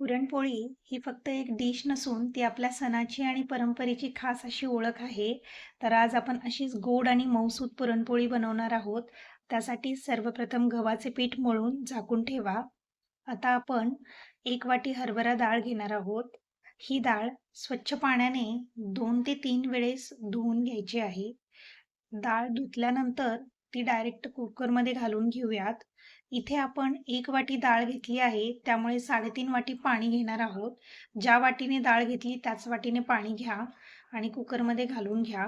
पुरणपोळी ही फक्त एक डिश नसून ती आपल्या सणाची आणि परंपरेची खास अशी ओळख आहे. तर आज आपण अशीच गोड आणि मऊसूत पुरणपोळी बनवणार आहोत. त्यासाठी सर्वप्रथम गव्हाचे पीठ मळून झाकून ठेवा. आता आपण 1 वाटी हरभरा डाळ घेणार आहोत. ही डाळ स्वच्छ पाण्याने 2 ते 3 वेळेस धुवून घ्यायची आहे. डाळ धुतल्यानंतर ती डायरेक्ट कुकरमध्ये घालून घेऊयात. इथे आपण 1 वाटी डाळ घेतली आहे, त्यामुळे 3.5 वाटी पाणी घेणार आहोत. ज्या वाटीने डाळ घेतली त्याच वाटीने पाणी घ्या आणि कुकरमध्ये घालून घ्या.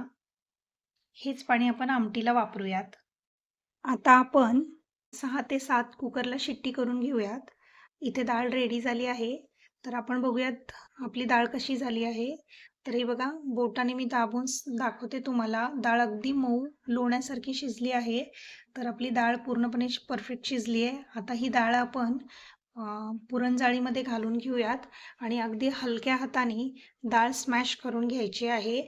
हेच पाणी आपण आमटीला वापरूयात. आता आपण 6 ते 7 कुकरला शिट्टी करून घेऊयात. इथे डाळ रेडी झाली आहे. तर आपण बघूयात आपली डाळ कशी झाली आहे. तर हे बघा बोटाने मी दाबून दाखवते तुम्हाला. डाळ अगदी मऊ लोण्यासारखी शिजली आहे. तर आपली डाळ पूर्णपणे परफेक्ट शिजली आहे. आता ही डाळ आपण पुरणजाळीमध्ये घालून घेऊयात आणि अगदी हलक्या हाताने डाळ स्मॅश करून घ्यायची आहे.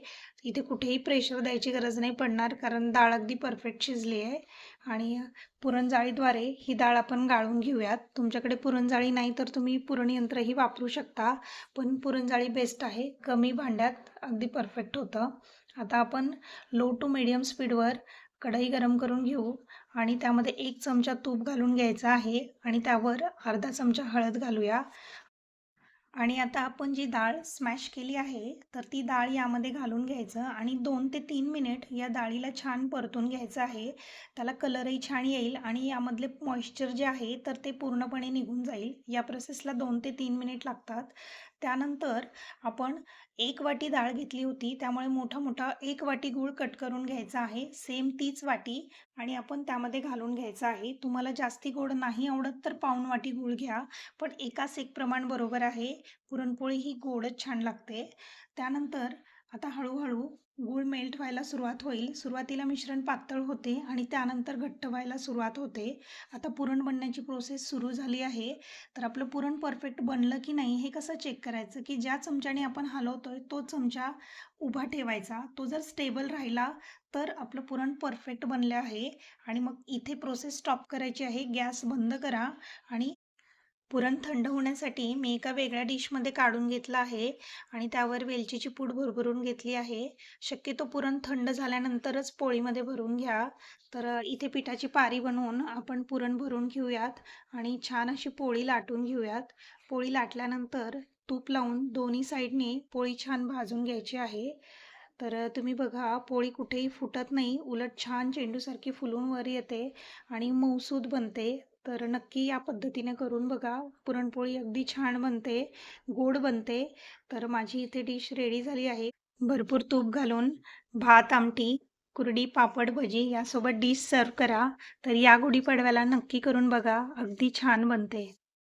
इथे कुठेही प्रेशर द्यायची गरज नाही पडणार, कारण डाळ अगदी परफेक्ट शिजली आहे. आणि पुरणजाळीद्वारे ही डाळ आपण गाळून घेऊयात. तुमच्याकडे पुरणजाळी नाही तर तुम्ही पुरणयंत्रही वापरू शकता, पण पुरणजाळी बेस्ट आहे. कमी भांड्यात अगदी परफेक्ट होतं. आता आपण लो टू मीडियम स्पीडवर कढई गरम करून घेऊ आणि त्यामध्ये 1 चमचा तूप घालून घ्यायचा आहे आणि त्यावर अर्धा चमचा हळद घालूया. आणि आता आपण जी डाळ स्मॅश केली आहे, तर ती डाळ यामध्ये घालून घ्यायचं आणि 2 ते 3 मिनिट या डाळीला छान परतून घ्यायचं आहे. त्याला कलरही छान येईल आणि यामधले मॉइश्चर जे आहे, तर ते पूर्णपणे निघून जाईल. या प्रोसेसला 2 ते 3 मिनिट लागतात. त्यानंतर आपण 1 वाटी डाळ घेतली होती, त्यामुळे मोठा-मोठा 1 वाटी गूळ कट करून घ्यायचा आहे. सेम तीच वाटी आणि आपण त्यामध्ये घालून घ्यायचं आहे. तुम्हाला जास्ती गोड नाही आवडत तर पाऊण वाटी गूळ घ्या, पण एकाच एक प्रमाण बरोबर आहे. पुरणपोळी ही गोडच छान लागते. त्यानंतर आता हळूहळू गूळ मेल्ट व्हायला सुरुवात होईल. सुरुवातीला मिश्रण पातळ होते आणि त्यानंतर घट्ट व्हायला सुरुवात होते. आता पुरण बनण्याची प्रोसेस सुरू झाली आहे. तर आपलं पुरण परफेक्ट बनलं की नाही हे कसं चेक करायचं, की ज्या चमच्याने आपण हलवतोय तो चमचा उभा ठेवायचा. तो जर स्टेबल राहिला तर आपलं पुरण परफेक्ट बनले आहे. आणि मग इथे प्रोसेस स्टॉप करायची आहे. गॅस बंद करा आणि पुरण थंड होण्यासाठी मी एका वेगळ्या डिशमध्ये काढून घेतलं आहे आणि त्यावर वेलचीची पूड भरभरून घेतली आहे. शक्यतो पुरण थंड झाल्यानंतरच पोळीमध्ये भरून घ्या. तर इथे पिठाची पारी बनवून आपण पुरण भरून घेऊयात आणि छान अशी पोळी लाटून घेऊयात. पोळी लाटल्यानंतर तूप लावून दोन्ही साईडने पोळी छान भाजून घ्यायची आहे. तर तुम्ही बघा पोळी कुठेही फुटत नाही, उलट छान चेंडूसारखी फुलून वर येते आणि मऊसूत बनते. तर नक्की या पद्धतीने करून बघा. पुरणपोळी अगदी छान बनते, गोड बनते. तर माझी इथे डिश रेडी झाली आहे. भरपूर तूप घालून भात, आमटी, कुरडी, पापड, भजी यासोबत डिश सर्व्ह करा. तर या गुढीपाडव्याला नक्की करून बघा. अगदी छान बनते.